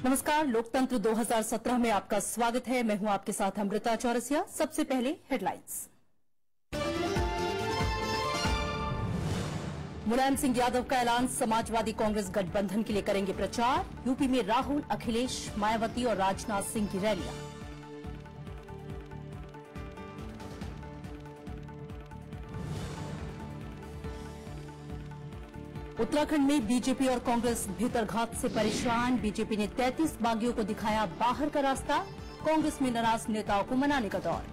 नमस्कार, लोकतंत्र 2017 में आपका स्वागत है। मैं हूं आपके साथ अमृता चौरसिया। सबसे पहले हेडलाइंस। मुलायम सिंह यादव का ऐलान, समाजवादी कांग्रेस गठबंधन के लिए करेंगे प्रचार। यूपी में राहुल, अखिलेश, मायावती और राजनाथ सिंह की रैलियां। उत्तराखंड में बीजेपी और कांग्रेस भीतरघात से परेशान। बीजेपी ने 33 बागियों को दिखाया बाहर का रास्ता। कांग्रेस में नाराज नेताओं को मनाने का दौर।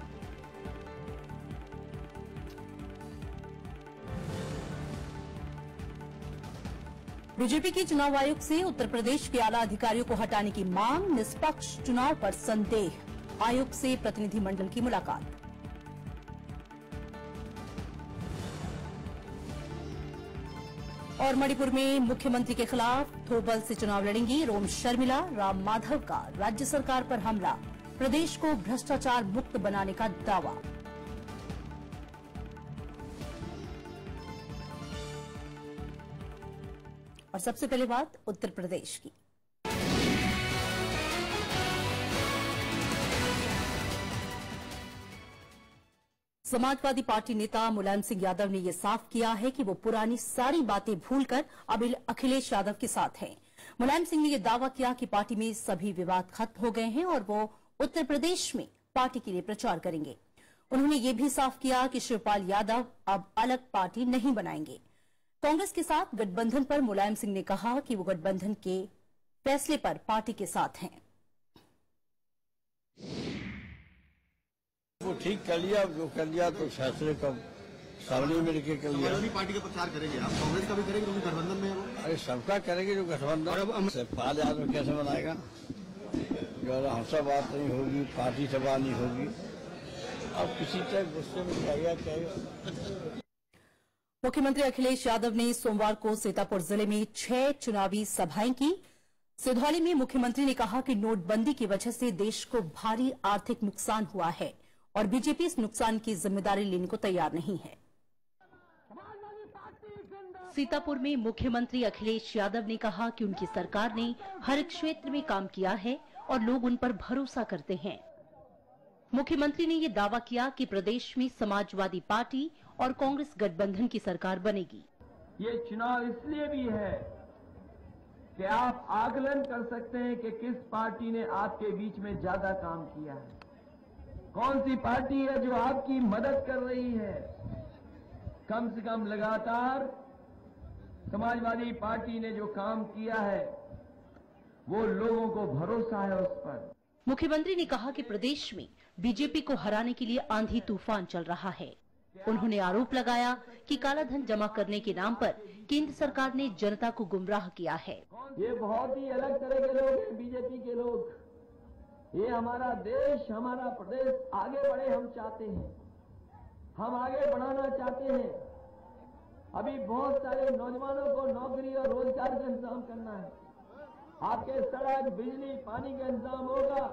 बीजेपी की चुनाव आयोग से उत्तर प्रदेश के आला अधिकारियों को हटाने की मांग। निष्पक्ष चुनाव पर संदेह। आयोग से प्रतिनिधिमंडल की मुलाकात। और मणिपुर में मुख्यमंत्री के खिलाफ थोबल से चुनाव लड़ेंगी रोम शर्मिला। राम माधव का राज्य सरकार पर हमला। प्रदेश को भ्रष्टाचार मुक्त बनाने का दावा। और सबसे पहले बात उत्तर प्रदेश की। समाजवादी पार्टी नेता मुलायम सिंह यादव ने यह साफ किया है कि वो पुरानी सारी बातें भूलकर अब अखिलेश यादव के साथ हैं। मुलायम सिंह ने यह दावा किया कि पार्टी में सभी विवाद खत्म हो गए हैं और वो उत्तर प्रदेश में पार्टी के लिए प्रचार करेंगे। उन्होंने यह भी साफ किया कि शिवपाल यादव अब अलग पार्टी नहीं बनाएंगे। कांग्रेस के साथ गठबंधन पर मुलायम सिंह ने कहा कि वो गठबंधन के फैसले पर पार्टी के साथ हैं। वो ठीक कर लिया, जो कर लिया तो फैसले का सामने में लेके कर लिया। पार्टी का प्रचार करेंगे आप? कांग्रेस का भी करेंगे क्योंकि गठबंधन में है वो। अरे सबका करेंगे जो गठबंधन। शिवपाल यादव कैसे बनाएगा? जो हमसे बात नहीं होगी, पार्टी से बात नहीं होगी। अब किसी तरह गुस्से में क्या। मुख्यमंत्री अखिलेश यादव ने सोमवार को सीतापुर जिले में 6 चुनावी सभाएं की। सिधौली में मुख्यमंत्री ने कहा कि नोटबंदी की वजह से देश को भारी आर्थिक नुकसान हुआ है और बीजेपी इस नुकसान की जिम्मेदारी लेने को तैयार नहीं है। सीतापुर में मुख्यमंत्री अखिलेश यादव ने कहा कि उनकी सरकार ने हर क्षेत्र में काम किया है और लोग उन पर भरोसा करते हैं। मुख्यमंत्री ने यह दावा किया कि प्रदेश में समाजवादी पार्टी और कांग्रेस गठबंधन की सरकार बनेगी। ये चुनाव इसलिए भी है कि आप आकलन कर सकते हैं कि किस पार्टी ने आपके बीच में ज्यादा काम किया है, कौन सी पार्टी है जो आपकी मदद कर रही है। कम से कम लगातार समाजवादी पार्टी ने जो काम किया है वो लोगों को भरोसा है उस पर। मुख्यमंत्री ने कहा कि प्रदेश में बीजेपी को हराने के लिए आंधी तूफान चल रहा है। उन्होंने आरोप लगाया कि काला धन जमा करने के नाम पर केंद्र सरकार ने जनता को गुमराह किया है। ये बहुत ही अलग तरह के लोग हैं, बीजेपी के लोग। ये हमारा देश, हमारा प्रदेश आगे बढ़े हम चाहते हैं, हम आगे बढ़ाना चाहते हैं। अभी बहुत सारे नौजवानों को नौकरी और रोजगार का इंतजाम करना है। आपके सड़क, बिजली, पानी का इंतजाम होगा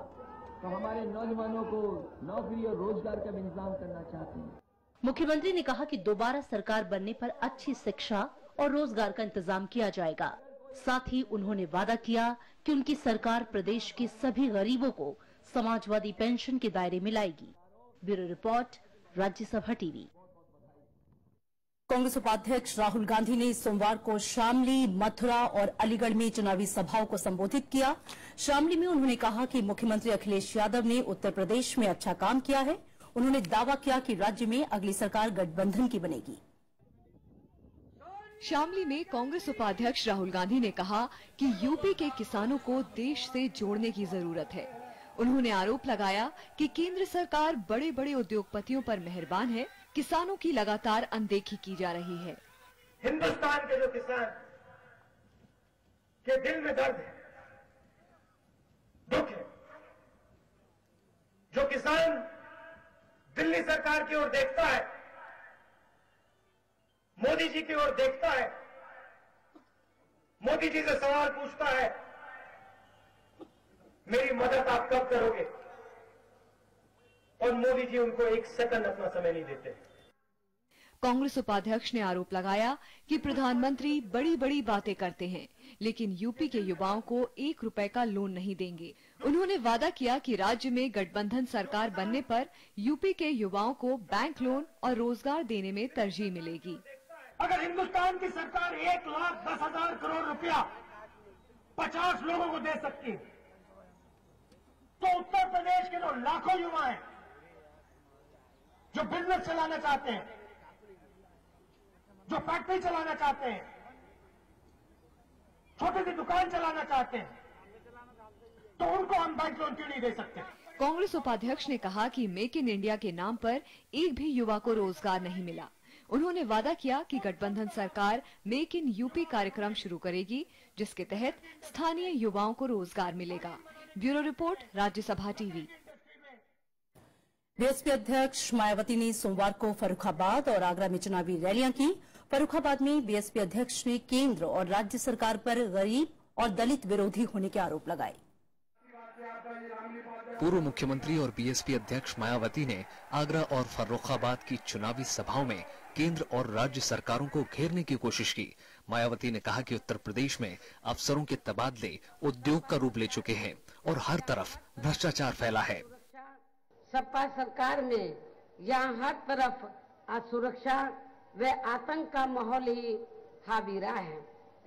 तो हमारे नौजवानों को नौकरी और रोजगार का भी इंतजाम करना चाहते हैं। मुख्यमंत्री ने कहा कि दोबारा सरकार बनने पर अच्छी शिक्षा और रोजगार का इंतजाम किया जाएगा। साथ ही उन्होंने वादा किया कि उनकी सरकार प्रदेश के सभी गरीबों को समाजवादी पेंशन के दायरे में लाएगी। Bureau report, Rajya Sabha TV. Congress उपाध्यक्ष राहुल गांधी ने सोमवार को शामली, मथुरा और अलीगढ़ में चुनावी सभाओं को संबोधित किया। शामली में उन्होंने कहा कि मुख्यमंत्री अखिलेश यादव ने उत्तर प्रदेश में अच्छा काम किया है। उन्होंने दावा किया कि राज्य में अगली सरकार गठबंधन की बनेगी। शामली में कांग्रेस उपाध्यक्ष राहुल गांधी ने कहा कि यूपी के किसानों को देश से जोड़ने की जरूरत है। उन्होंने आरोप लगाया कि केंद्र सरकार बड़े बड़े उद्योगपतियों पर मेहरबान है, किसानों की लगातार अनदेखी की जा रही है। हिंदुस्तान के जो किसान के दिल में दर्द है, दुख है, जो किसान दिल्ली सरकार की ओर देखता है, मोदी जी की ओर देखता है, मोदी जी से सवाल पूछता है, मेरी मदद आप कब करोगे? और मोदी जी उनको एक सेकंड अपना समय नहीं देते। कांग्रेस उपाध्यक्ष ने आरोप लगाया कि प्रधानमंत्री बड़ी बड़ी बातें करते हैं, लेकिन यूपी के युवाओं को 1 रुपए का लोन नहीं देंगे। उन्होंने वादा किया कि राज्य में गठबंधन सरकार बनने पर यूपी के युवाओं को बैंक लोन और रोजगार देने में तरजीह मिलेगी। अगर हिंदुस्तान की सरकार 1,10,000 करोड़ रुपया 50 लोगों को दे सकती है, तो उत्तर प्रदेश के जो लाखों युवा हैं जो बिजनेस चलाना चाहते हैं, जो फैक्ट्री चलाना चाहते हैं, छोटी सी दुकान चलाना चाहते हैं, तो उनको हम बैंक लोन क्यों नहीं दे सकते? कांग्रेस उपाध्यक्ष ने कहा कि मेक इन इंडिया के नाम पर एक भी युवा को रोजगार नहीं मिला। उन्होंने वादा किया कि गठबंधन सरकार मेक इन यूपी कार्यक्रम शुरू करेगी, जिसके तहत स्थानीय युवाओं को रोजगार मिलेगा। Bureau report, Rajya Sabha TV. BSP अध्यक्ष मायावती ने सोमवार को फर्रुखाबाद और आगरा में चुनावी रैलियां की। फर्रुखाबाद में बीएसपी अध्यक्ष ने केंद्र और राज्य सरकार पर गरीब और दलित विरोधी होने के आरोप लगाए। पूर्व मुख्यमंत्री और बीएसपी अध्यक्ष मायावती ने आगरा और फर्रुखाबाद की चुनावी सभाओं में केंद्र और राज्य सरकारों को घेरने की कोशिश की। मायावती ने कहा कि उत्तर प्रदेश में अफसरों के तबादले उद्योग का रूप ले चुके हैं और हर तरफ भ्रष्टाचार फैला है। सपा सरकार में यहाँ हर तरफ असुरक्षा व आतंक का माहौल ही हावी रहा है।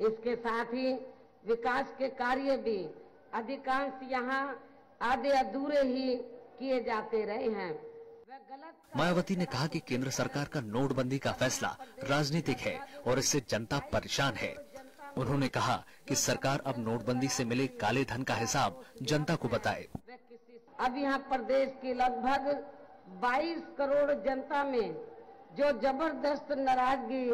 इसके साथ ही विकास के कार्य भी अधिकांश यहाँ आधे अधूरे ही किए जाते रहे हैं। मायावती ने कहा कि केंद्र सरकार का नोटबंदी का फैसला राजनीतिक है और इससे जनता परेशान है। उन्होंने कहा कि सरकार अब नोटबंदी से मिले काले धन का हिसाब जनता को बताए। अब यहाँ प्रदेश की लगभग 22 करोड़ जनता में जो जबरदस्त नाराजगी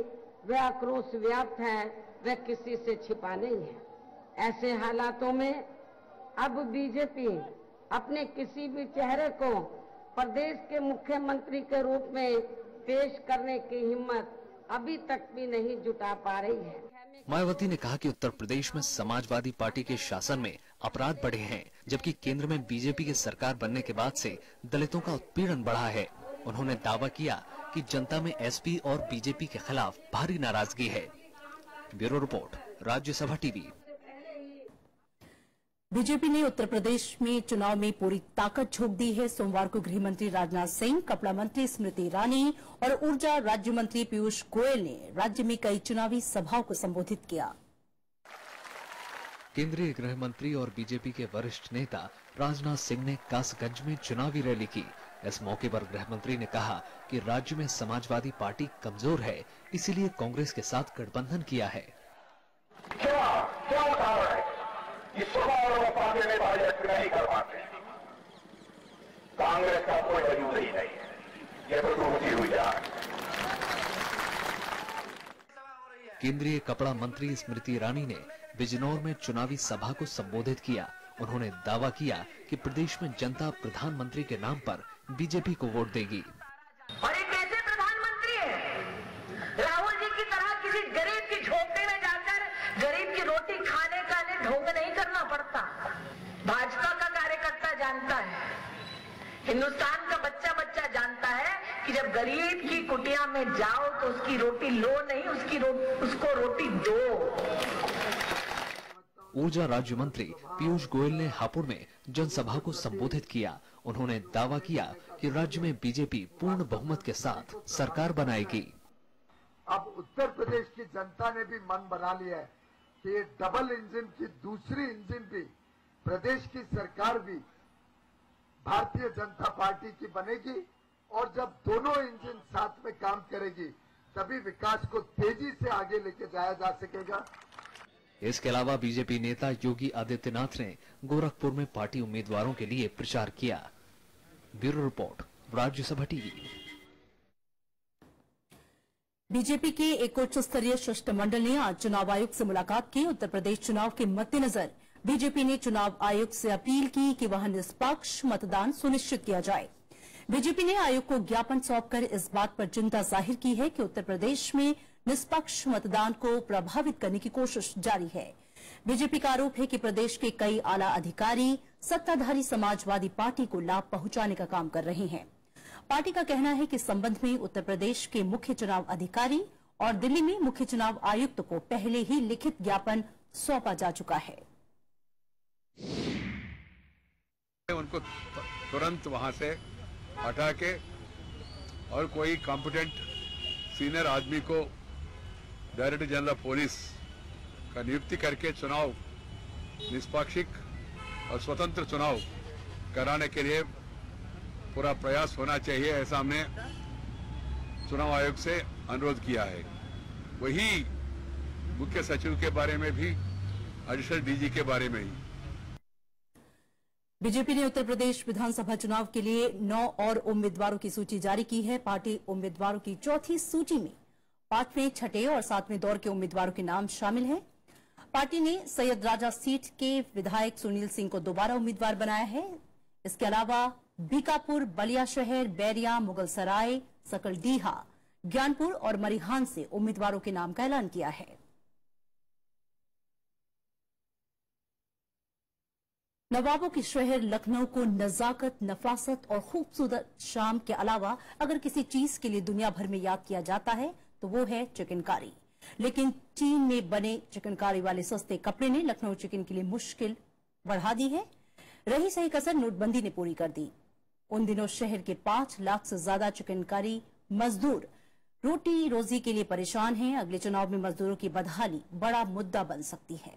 व आक्रोश व्याप्त है, वह किसी से छिपा नहीं है। ऐसे हालातों में अब बीजेपी अपने किसी भी चेहरे को प्रदेश के मुख्यमंत्री के रूप में पेश करने की हिम्मत अभी तक भी नहीं जुटा पा रही है। मायावती ने कहा कि उत्तर प्रदेश में समाजवादी पार्टी के शासन में अपराध बढ़े हैं, जबकि केंद्र में बीजेपी की सरकार बनने के बाद से दलितों का उत्पीड़न बढ़ा है। उन्होंने दावा किया कि जनता में एसपी और बीजेपी के खिलाफ भारी नाराजगी है। Bureau report, Rajya Sabha TV. BJP ने उत्तर प्रदेश में चुनाव में पूरी ताकत झोंक दी है। सोमवार को गृह मंत्री राजनाथ सिंह, कपड़ा मंत्री स्मृति ईरानी और ऊर्जा राज्य मंत्री पीयूष गोयल ने राज्य में कई चुनावी सभाओं को संबोधित किया। केंद्रीय गृह मंत्री और बीजेपी के वरिष्ठ नेता राजनाथ सिंह ने कासगंज में चुनावी रैली की। इस मौके पर गृह मंत्री ने कहा कि राज्य में समाजवादी पार्टी कमजोर है, इसीलिए कांग्रेस के साथ गठबंधन किया है। क्या उदाहरण है कि 16 और पार्टी में नहीं कर पाते। कांग्रेस का कोई वजूद ही नहीं है, ये तो टूटी हुई है। केंद्रीय कपड़ा मंत्री स्मृति ईरानी ने बिजनौर में चुनावी सभा को संबोधित किया। उन्होंने दावा किया कि प्रदेश में जनता प्रधानमंत्री के नाम पर बीजेपी को वोट देगी। और ये कैसे प्रधानमंत्री है? राहुल जी की तरह किसी गरीब की झोपड़ी में जाकर गरीब की रोटी खाने का ढोंग नहीं करना पड़ता। भाजपा का कार्यकर्ता जानता है, हिंदुस्तान का बच्चा बच्चा जानता है कि जब गरीब की कुटिया में जाओ तो उसकी रोटी लो नहीं, उसको रोटी दो। ऊर्जा राज्य मंत्री पीयूष गोयल ने हापुड़ में जनसभा को संबोधित किया। उन्होंने दावा किया कि राज्य में बीजेपी पूर्ण बहुमत के साथ सरकार बनाएगी। अब उत्तर प्रदेश की जनता ने भी मन बना लिया है कि ये डबल इंजन की दूसरी इंजन भी, प्रदेश की सरकार भी भारतीय जनता पार्टी की बनेगी और जब दोनों इंजन साथ में काम करेगी तभी विकास को तेजी से आगे लेके जाया जा सकेगा। इसके अलावा बीजेपी नेता योगी आदित्यनाथ ने गोरखपुर में पार्टी उम्मीदवारों के लिए प्रचार किया। Bureau report, Rajya Sabha TV. BJP के एक उच्च स्तरीय शिष्टमंडल ने आज चुनाव आयोग से मुलाकात की। उत्तर प्रदेश चुनाव के मद्देनजर बीजेपी ने चुनाव आयोग से अपील की कि वह निष्पक्ष मतदान सुनिश्चित किया जाए। बीजेपी ने आयोग को ज्ञापन सौंपकर इस बात पर चिंता जाहिर की है कि उत्तर प्रदेश में निष्पक्ष मतदान को प्रभावित करने की कोशिश जारी है। बीजेपी का आरोप है कि प्रदेश के कई आला अधिकारी सत्ताधारी समाजवादी पार्टी को लाभ पहुंचाने का काम कर रहे हैं। पार्टी का कहना है कि इस संबंध में उत्तर प्रदेश के मुख्य चुनाव अधिकारी और दिल्ली में मुख्य चुनाव आयुक्त को पहले ही लिखित ज्ञापन सौंपा जा चुका है। उनको तुरंत वहां से हटा के और कोई कॉम्पिटेंट सीनियर आदमी को डायरेक्टर जनरल पुलिस का नियुक्ति करके चुनाव निष्पक्ष और स्वतंत्र चुनाव कराने के लिए पूरा प्रयास होना चाहिए, ऐसा हमने चुनाव आयोग से अनुरोध किया है। वही मुख्य सचिव के बारे में भी, एडिशनल डीजी के बारे में ही। बीजेपी ने उत्तर प्रदेश विधानसभा चुनाव के लिए 9 और उम्मीदवारों की सूची जारी की है। पार्टी उम्मीदवारों की चौथी सूची में 5वें, 6ठे और 7वें दौर के उम्मीदवारों के नाम शामिल हैं। पार्टी ने सैयद राजा सीट के विधायक सुनील सिंह को दोबारा उम्मीदवार बनाया है। इसके अलावा बीकापुर, बलिया शहर, बैरिया, मुगलसराय, सकलडीहा, ज्ञानपुर और मरीहान से उम्मीदवारों के नाम का ऐलान किया है। नवाबों की शहर लखनऊ को नजाकत, नफासत और खूबसूरत शाम के अलावा अगर किसी चीज के लिए दुनिया भर में याद किया जाता है तो वो है चिकनकारी। लेकिन चीन में बने चिकनकारी वाले सस्ते कपड़े ने लखनऊ चिकन के लिए मुश्किल बढ़ा दी है। रही सही कसर नोटबंदी ने पूरी कर दी। उन दिनों शहर के 5 लाख से ज्यादा चिकनकारी मजदूर रोटी रोजी के लिए परेशान हैं। अगले चुनाव में मजदूरों की बदहाली बड़ा मुद्दा बन सकती है।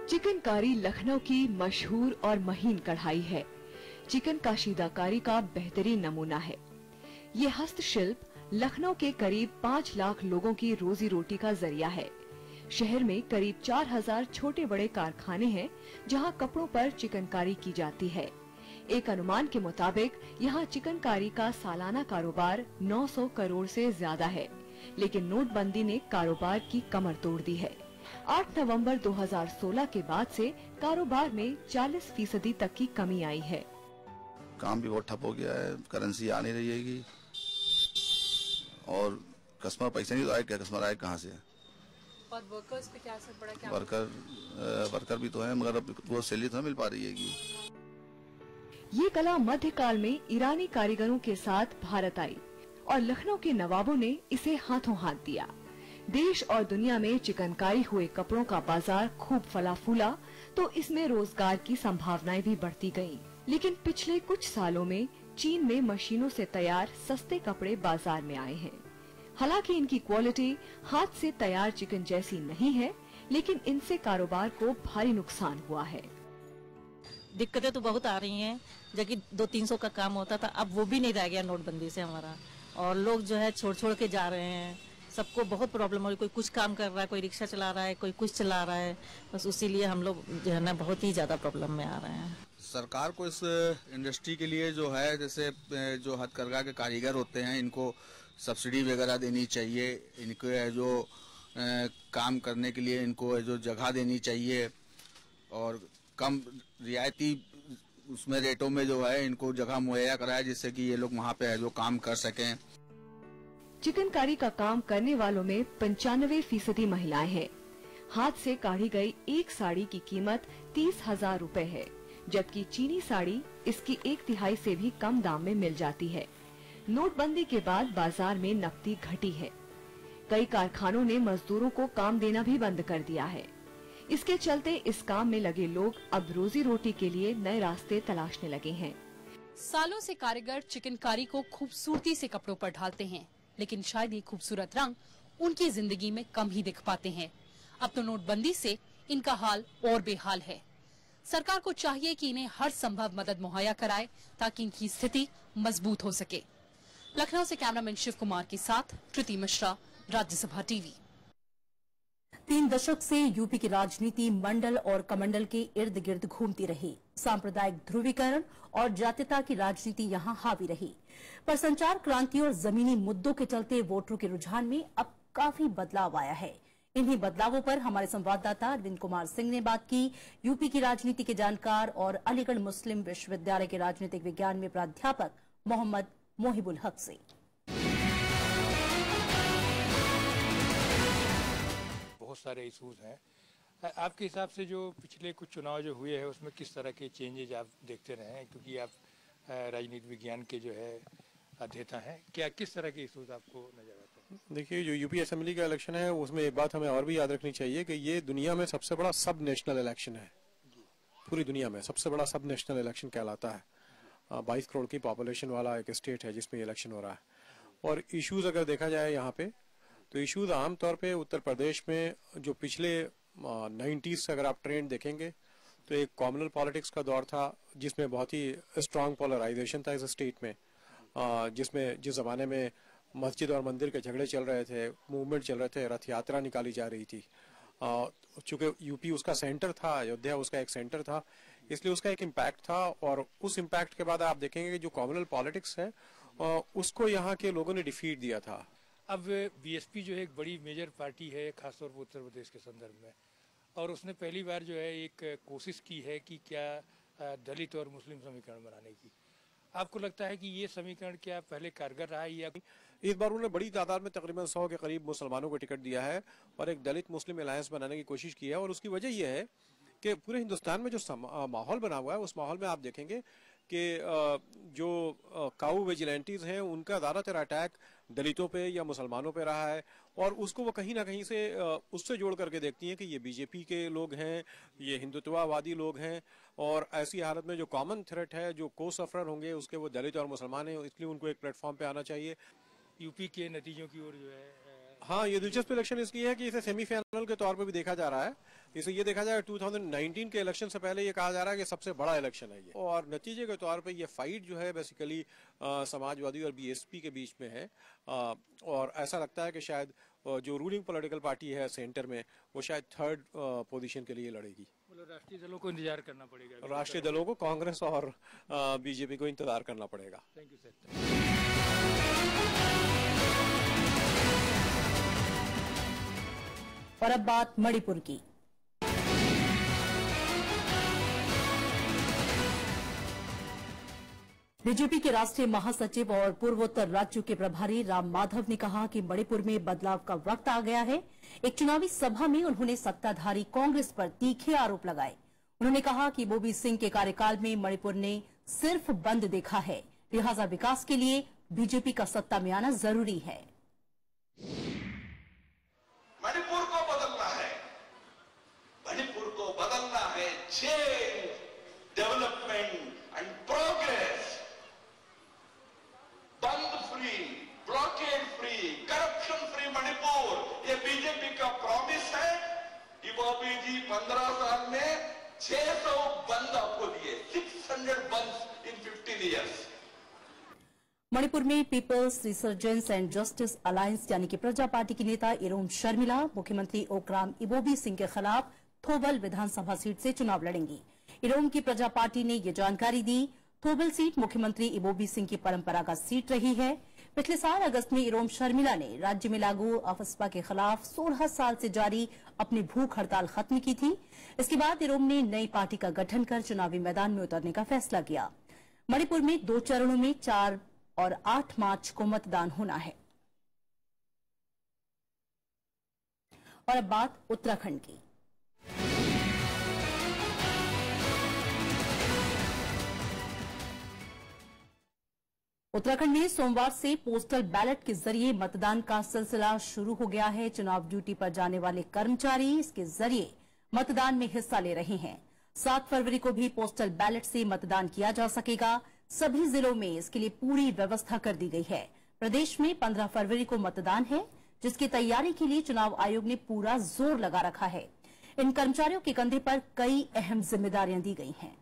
चिकनकारी लखनऊ की मशहूर और महीन कढ़ाई है। चिकन काशीदाकारी का बेहतरीन नमूना है। ये हस्तशिल्प लखनऊ के करीब 5 लाख लोगों की रोजी रोटी का जरिया है। शहर में करीब 4000 छोटे बड़े कारखाने हैं जहां कपड़ों पर चिकनकारी की जाती है। एक अनुमान के मुताबिक यहां चिकनकारी का सालाना कारोबार 900 करोड़ से ज्यादा है, लेकिन नोटबंदी ने कारोबार की कमर तोड़ दी है। 8 नवंबर 2016 के बाद से कारोबार में 40% तक की कमी आई है। काम भी बहुत ठप हो गया है, करेंसी आ नहीं रही है और कस्टमर पैसे नहीं तो आए, क्या कस्टमर आए कहाँ से? और वर्कर्स पे क्या असर पड़ा? क्या वर्कर भी तो है मगर अब वो सैलरी तो मिल पा रही है। ये कला मध्यकाल में ईरानी कारीगरों के साथ भारत आई और लखनऊ के नवाबों ने इसे हाथों हाथ दिया। देश और दुनिया में चिकनकारी हुए कपड़ों का बाजार खूब फला फूला तो इसमें रोजगार की संभावनाएं भी बढ़ती गईं। लेकिन पिछले कुछ सालों में चीन में मशीनों से तैयार सस्ते कपड़े बाजार में आए हैं। हालांकि इनकी क्वालिटी हाथ से तैयार चिकन जैसी नहीं है, लेकिन इनसे कारोबार को भारी नुकसान हुआ है। दिक्कतें तो बहुत आ रही हैं। जबकि 200-300 का काम होता था, अब वो भी नहीं रह गया नोटबंदी से हमारा। और लोग जो है छोड़ के जा रहे हैं। सबको बहुत प्रॉब्लम हो रही, कोई कुछ काम कर रहा है, कोई रिक्शा चला रहा है, कोई कुछ चला रहा है। बस उसी लिए हम लोग जो है ना बहुत ही ज्यादा प्रॉब्लम में आ रहे हैं। सरकार को इस इंडस्ट्री के लिए जो है, जैसे जो हथकरघा के कारीगर होते हैं, इनको सब्सिडी वगैरह देनी चाहिए। इनको जो काम करने के लिए इनको जो जगह देनी चाहिए और कम रियायती उसमें रेटों में जो है इनको जगह मुहैया कराए, जिससे कि ये लोग वहाँ पे जो काम कर सकें। चिकनकारी का काम करने वालों में 95% महिलाएं हैं। हाथ से काढ़ी गई एक साड़ी की कीमत 30,000 रूपए है, जबकि चीनी साड़ी इसकी 1/3 से भी कम दाम में मिल जाती है। नोटबंदी के बाद बाजार में नकदी घटी है। कई कारखानों ने मजदूरों को काम देना भी बंद कर दिया है। इसके चलते इस काम में लगे लोग अब रोजी रोटी के लिए नए रास्ते तलाशने लगे हैं। सालों से कारीगर चिकनकारी को खूबसूरती से कपड़ों पर ढालते हैं, लेकिन शायद ये खूबसूरत रंग उनकी जिंदगी में कम ही दिख पाते हैं। अब तो नोटबंदी से इनका हाल और बेहाल है। सरकार को चाहिए कि इन्हें हर संभव मदद मुहैया कराए ताकि इनकी स्थिति मजबूत हो सके। लखनऊ से कैमरामैन शिव कुमार के साथ कृति मिश्रा, राज्यसभा टीवी। 3 दशक से यूपी की राजनीति मंडल और कमंडल के इर्द गिर्द घूमती रही। सांप्रदायिक ध्रुवीकरण और जातीयता की राजनीति यहां हावी रही, पर संचार क्रांति और जमीनी मुद्दों के चलते वोटरों के रुझान में अब काफी बदलाव आया है। इन्हीं बदलावों पर हमारे संवाददाता अरविंद कुमार सिंह ने बात की यूपी की राजनीति के जानकार और अलीगढ़ मुस्लिम विश्वविद्यालय के राजनीतिक विज्ञान में प्राध्यापक मोहम्मद मोहिबुल हक से। बहुत सारे इशूज हैं आपके हिसाब से जो पिछले कुछ चुनाव जो हुए हैं उसमें किस तरह के चेंजेज आप देखते रहे हैं, क्योंकि आप राजनीति विज्ञान के जो है अध्येता हैं, क्या किस तरह के इशूज आपको नजर आते हैं? देखिए, जो यूपी असेंबली का इलेक्शन है उसमें एक बात हमें और भी याद रखनी चाहिए कि ये दुनिया में सबसे बड़ा सब नेशनल इलेक्शन है। पूरी दुनिया में सबसे बड़ा सब नेशनल इलेक्शन कहलाता है। 22 करोड़ की पॉपुलेशन वाला एक स्टेट है जिसमें इलेक्शन हो रहा है। और इश्यूज अगर देखा जाए यहाँ पे, तो इश्यूज आमतौर पे उत्तर प्रदेश में जो पिछले 90s से अगर आप ट्रेंड देखेंगे तो एक कॉम्युनल पॉलिटिक्स का दौर था जिसमें बहुत ही स्ट्रांग पोलराइजेशन था इस स्टेट में, जिसमें जिस जमाने में मस्जिद और मंदिर के झगड़े चल रहे थे, मूवमेंट चल रहे थे, रथ यात्रा निकाली जा रही थी। चूंकि यूपी उसका सेंटर था, अयोध्या उसका एक सेंटर था, इसलिए उसका एक इम्पैक्ट था। और उस इम्पैक्ट के बाद आप देखेंगे कि जो कॉम्युनल पॉलिटिक्स है उसको यहाँ के लोगों ने डिफीट दिया था। अब बीएसपी जो है एक बड़ी मेजर पार्टी है खासतौर पर उत्तर प्रदेश के संदर्भ में, और उसने पहली बार जो है एक कोशिश की है कि क्या दलित और मुस्लिम समीकरण बनाने की। आपको लगता है कि ये समीकरण क्या पहले कारगर रहा है या इस बार उन्होंने बड़ी तादाद में तकरीबन 100 के करीब मुसलमानों को टिकट दिया है और एक दलित मुस्लिम अलायंस बनाने की कोशिश की है। और उसकी वजह यह है कि पूरे हिंदुस्तान में जो माहौल बना हुआ है उस माहौल में आप देखेंगे कि जो काऊ विजिलेंटीज हैं उनका ज़्यादातर अटैक दलितों पे या मुसलमानों पे रहा है, और उसको वो कहीं ना कहीं से उससे जोड़ करके देखती हैं कि ये बीजेपी के लोग हैं, ये हिंदुत्ववादी लोग हैं। और ऐसी हालत में जो कॉमन थ्रेट है, जो को सफरर होंगे उसके वो दलित और मुसलमान हैं, इसलिए उनको एक प्लेटफॉर्म पे आना चाहिए। यूपी के नतीजों की ओर जो है हाँ, ये दिलचस्प इलेक्शन इसलिए है कि इसे सेमीफाइनल के तौर पे भी देखा जा रहा है। इसे ये देखा जाए 2019 के इलेक्शन से पहले ये कहा जा रहा है कि सबसे बड़ा इलेक्शन है ये, और नतीजे के तौर पे ये फाइट जो है बेसिकली समाजवादी और बीएसपी के बीच में है। और ऐसा लगता है कि शायद जो रूलिंग पॉलिटिकल पार्टी है सेंटर में वो शायद 3rd पोजीशन के लिए लड़ेगी। मतलब राष्ट्रीय दलों को इंतजार करना पड़ेगा। राष्ट्रीय दलों को, कांग्रेस और बीजेपी को इंतजार करना पड़ेगा। Thank you sir. और अब बात मणिपुर की। बीजेपी के राष्ट्रीय महासचिव और पूर्वोत्तर राज्यों के प्रभारी राम माधव ने कहा कि मणिपुर में बदलाव का वक्त आ गया है। एक चुनावी सभा में उन्होंने सत्ताधारी कांग्रेस पर तीखे आरोप लगाए। उन्होंने कहा कि इबोबी सिंह के कार्यकाल में मणिपुर ने सिर्फ बंद देखा है, लिहाजा विकास के लिए बीजेपी का सत्ता में आना जरूरी है। मणिपुर को बदलना है, मणिपुर को बदलना है। चेंज, डेवलपमेंट एंड प्रोग्रेस, बंद free, blockade free, corruption free Manipur, ये बीजेपी का प्रॉमिस है। इबोबी जी 15 साल में 600 बंद आपको दिए, 600 बंद इन 15 ईयर्स। मणिपुर में people's resurgence and justice alliance यानी कि प्रजा पार्टी की नेता इरोम शर्मिला मुख्यमंत्री ओक्राम इबोबी सिंह के खिलाफ थोबल विधानसभा सीट से चुनाव लड़ेंगी। इरोम की प्रजा पार्टी ने ये जानकारी दी। थोबल सीट मुख्यमंत्री इबोबी सिंह की परंपरागत सीट रही है। पिछले साल अगस्त में इरोम शर्मिला ने राज्य में लागू अफस्पा के खिलाफ 16 साल से जारी अपनी भूख हड़ताल खत्म की थी। इसके बाद इरोम ने नई पार्टी का गठन कर चुनावी मैदान में उतरने का फैसला किया। मणिपुर में 2 चरणों में 4 और 8 मार्च को मतदान होना है। और अब बात उत्तराखंड की। उत्तराखंड में सोमवार से पोस्टल बैलेट के जरिए मतदान का सिलसिला शुरू हो गया है। चुनाव ड्यूटी पर जाने वाले कर्मचारी इसके जरिए मतदान में हिस्सा ले रहे हैं। 7 फरवरी को भी पोस्टल बैलेट से मतदान किया जा सकेगा। सभी जिलों में इसके लिए पूरी व्यवस्था कर दी गई है। प्रदेश में 15 फरवरी को मतदान है, जिसकी तैयारी के लिए चुनाव आयोग ने पूरा जोर लगा रखा है। इन कर्मचारियों के कंधे पर कई अहम जिम्मेदारियां दी गई हैं।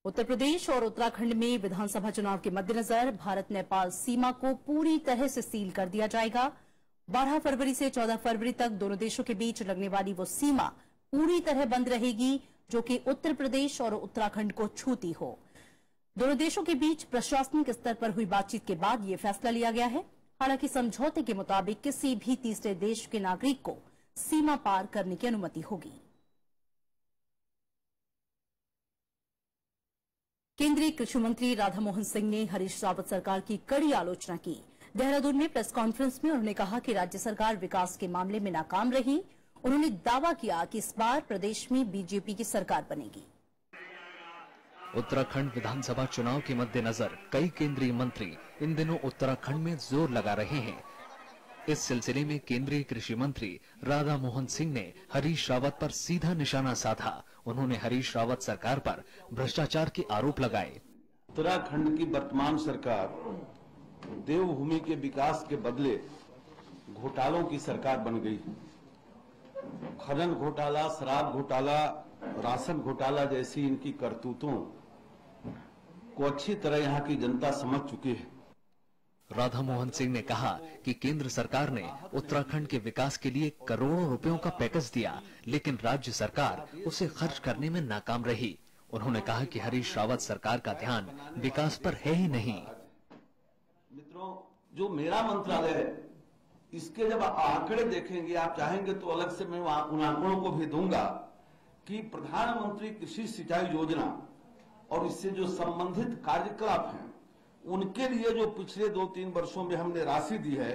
उत्तर प्रदेश और उत्तराखंड में विधानसभा चुनाव के मद्देनजर भारत नेपाल सीमा को पूरी तरह से सील कर दिया जाएगा। 12 फरवरी से 14 फरवरी तक दोनों देशों के बीच लगने वाली वो सीमा पूरी तरह बंद रहेगी, जो कि उत्तर प्रदेश और उत्तराखंड को छूती हो। दोनों देशों के बीच प्रशासनिक स्तर पर हुई बातचीत के बाद ये फैसला लिया गया है। हालांकि समझौते के मुताबिक किसी भी तीसरे देश के नागरिक को सीमा पार करने की अनुमति होगी। केंद्रीय कृषि मंत्री राधा मोहन सिंह ने हरीश रावत सरकार की कड़ी आलोचना की। देहरादून में प्रेस कॉन्फ्रेंस में उन्होंने कहा कि राज्य सरकार विकास के मामले में नाकाम रही। उन्होंने दावा किया कि इस बार प्रदेश में बीजेपी की सरकार बनेगी। उत्तराखंड विधानसभा चुनाव के मद्देनजर कई केंद्रीय मंत्री इन दिनों उत्तराखंड में जोर लगा रहे हैं। इस सिलसिले में केंद्रीय कृषि मंत्री राधा मोहन सिंह ने हरीश रावत पर सीधा निशाना साधा। उन्होंने हरीश रावत सरकार पर भ्रष्टाचार के आरोप लगाए। उत्तराखंड की वर्तमान सरकार देवभूमि के विकास के बदले घोटालों की सरकार बन गई। खनन घोटाला, शराब घोटाला, राशन घोटाला जैसी इनकी करतूतों को अच्छी तरह यहाँ की जनता समझ चुकी है। राधा मोहन सिंह ने कहा कि केंद्र सरकार ने उत्तराखंड के विकास के लिए करोड़ों रुपयों का पैकेज दिया, लेकिन राज्य सरकार उसे खर्च करने में नाकाम रही। उन्होंने कहा कि हरीश रावत सरकार का ध्यान विकास पर है ही नहीं। मित्रों, जो मेरा मंत्रालय है, इसके जब आंकड़े देखेंगे, आप चाहेंगे तो अलग से मैं उन आंकड़ों को भी दूंगा कि प्रधानमंत्री कृषि सिंचाई योजना और इससे जो संबंधित कार्यकलाप हैं, उनके लिए जो पिछले 2-3 वर्षों में हमने राशि दी है,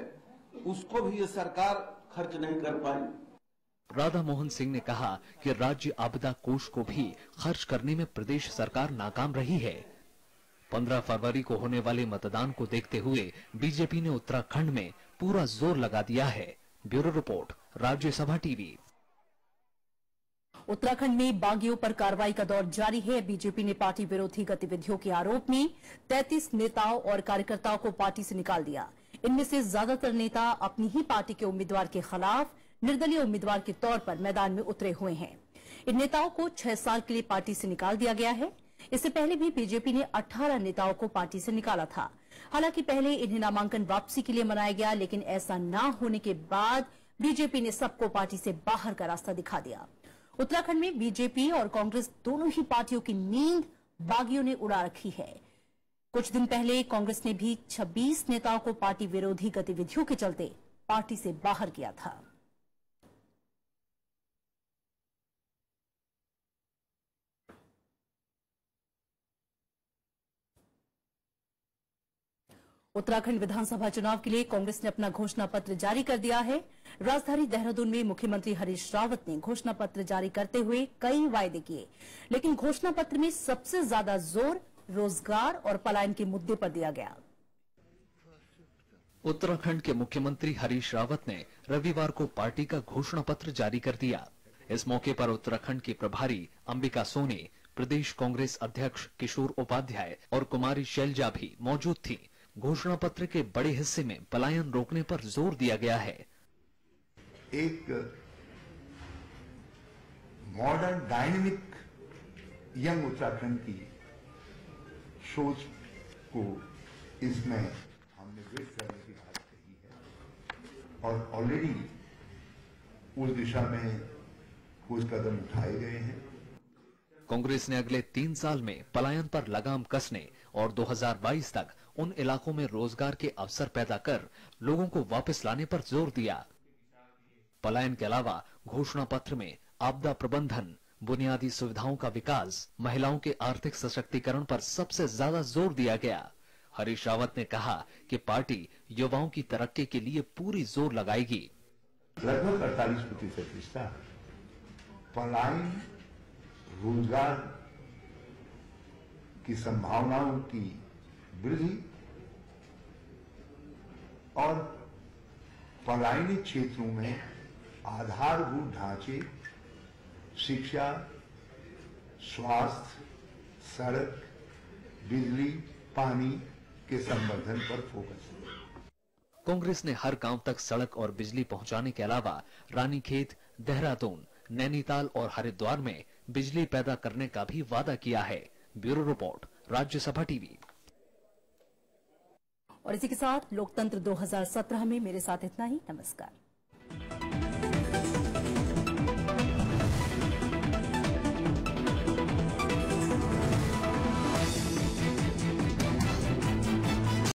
उसको भी ये सरकार खर्च नहीं कर पाई। राधा मोहन सिंह ने कहा कि राज्य आपदा कोष को भी खर्च करने में प्रदेश सरकार नाकाम रही है। 15 फरवरी को होने वाले मतदान को देखते हुए बीजेपी ने उत्तराखंड में पूरा जोर लगा दिया है। Bureau report, Rajya Sabha TV. Uttarakhand में बागियों पर कार्रवाई का दौर जारी है। बीजेपी ने पार्टी विरोधी गतिविधियों के आरोप में 33 नेताओं और कार्यकर्ताओं को पार्टी से निकाल दिया। इनमें से ज्यादातर नेता अपनी ही पार्टी के उम्मीदवार के खिलाफ निर्दलीय उम्मीदवार के तौर पर मैदान में उतरे हुए हैं। इन नेताओं को 6 साल के लिए पार्टी से निकाल दिया गया है। इससे पहले भी बीजेपी ने 18 नेताओं को पार्टी से निकाला था। हालांकि पहले इन्हें नामांकन वापसी के लिए मनाया गया, लेकिन ऐसा न होने के बाद बीजेपी ने सबको पार्टी से बाहर का रास्ता दिखा दिया। उत्तराखंड में बीजेपी और कांग्रेस दोनों ही पार्टियों की नींद बागियों ने उड़ा रखी है। कुछ दिन पहले कांग्रेस ने भी 26 नेताओं को पार्टी विरोधी गतिविधियों के चलते पार्टी से बाहर किया था। उत्तराखंड विधानसभा चुनाव के लिए कांग्रेस ने अपना घोषणा पत्र जारी कर दिया है। राजधानी देहरादून में मुख्यमंत्री हरीश रावत ने घोषणा पत्र जारी करते हुए कई वायदे किए, लेकिन घोषणा पत्र में सबसे ज्यादा जोर रोजगार और पलायन के मुद्दे पर दिया गया। उत्तराखंड के मुख्यमंत्री हरीश रावत ने रविवार को पार्टी का घोषणा पत्र जारी कर दिया। इस मौके पर उत्तराखंड की प्रभारी अंबिका सोनी, प्रदेश कांग्रेस अध्यक्ष किशोर उपाध्याय और कुमारी शैलजा भी मौजूद थी। घोषणा पत्र के बड़े हिस्से में पलायन रोकने पर जोर दिया गया है। एक मॉडर्न डायनेमिक यंग उत्तराखंड की सोच को इसमें हमने व्यक्त करने की बात कही है और ऑलरेडी उस दिशा में कुछ कदम उठाए गए हैं। कांग्रेस ने अगले 3 साल में पलायन पर लगाम कसने और 2022 तक उन इलाकों में रोजगार के अवसर पैदा कर लोगों को वापस लाने पर जोर दिया। पलायन के अलावा घोषणा पत्र में आपदा प्रबंधन, बुनियादी सुविधाओं का विकास, महिलाओं के आर्थिक सशक्तिकरण पर सबसे ज्यादा जोर दिया गया। हरीश रावत ने कहा कि पार्टी युवाओं की तरक्की के लिए पूरी जोर लगाएगी। लगभग 48% हिस्सा पलायन, रोजगार की संभावनाओं की वृद्धि और पलायनी क्षेत्रों में आधारभूत ढांचे, शिक्षा, स्वास्थ्य, सड़क, बिजली, पानी के संवर्धन पर फोकस है। कांग्रेस ने हर गांव तक सड़क और बिजली पहुंचाने के अलावा रानीखेत, देहरादून, नैनीताल और हरिद्वार में बिजली पैदा करने का भी वादा किया है। Bureau report, Rajya Sabha TV. और इसी के साथ लोकतंत्र 2017 में मेरे साथ इतना ही। नमस्कार।